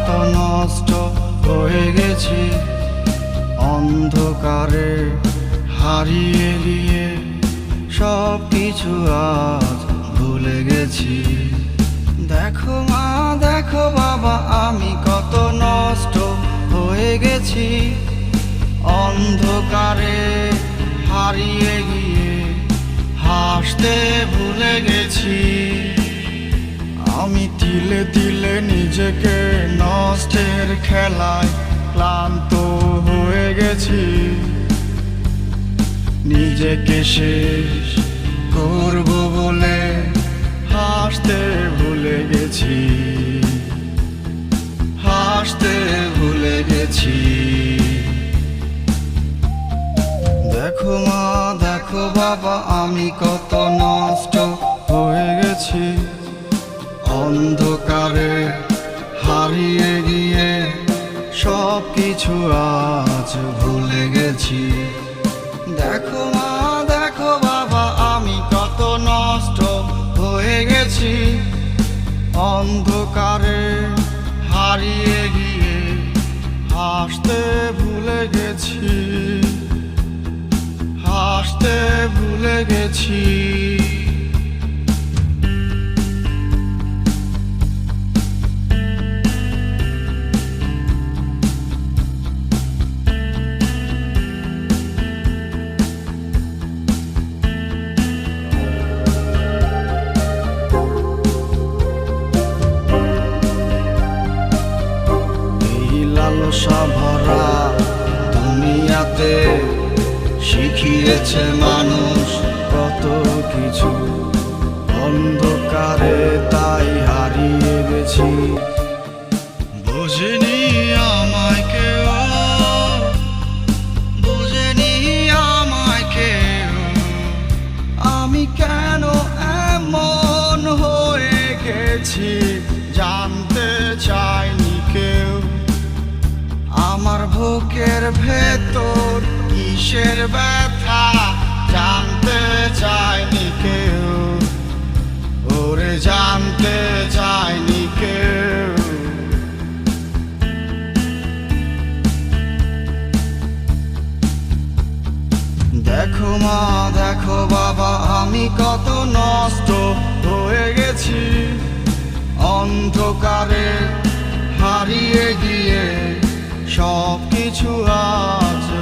কত নষ্ট হয়ে গেছি, অন্ধকারে হারিয়ে গিয়ে সব কিছু আজ ভুলে গেছি। দেখো মা দেখো বাবা, আমি কত নষ্ট হয়ে গেছি, অন্ধকারে হারিয়ে গিয়ে হাসতে ভুলে গেছি। আমি তিলে তিলে নিজেকে নষ্টের খেলায় ক্লান্ত হয়ে গেছি, নিজেকে শেষ করব বলে হাসতে ভুলে গেছি, হাসতে ভুলে গেছি। দেখো মা দেখো বাবা, আমি কত নষ্ট হয়ে গেছি, অন্ধকারে হারিয়ে গিয়ে সব কিছু আজ ভুলে গেছি। দেখো মা দেখো বাবা, আমি কত নষ্ট হয়ে গেছি, অন্ধকারে হারিয়ে গিয়ে হাসতে ভুলে গেছি, হাসতে ভুলে গেছি। লালসা ভরা দুনিয়াতে শিখিয়েছে মানুষ কত কিছু, অন্ধকারে তাই হারিয়ে গেছি। বুঝিনি আমায় কেউ, বুঝিনি আমায় কেউ, আমি কেন এমন হয়ে গেছি জানতে চাইনি কেউ। আমার বুকের ভেতর কিসের ব্যথা জানতে চায়নি কেউ, ওরে জানতে চায়নি কেউ। দেখো মা দেখো বাবা, আমি কত নষ্ট হয়ে গেছি, অন্ধকারে হারিয়ে গিয়ে সব কিছু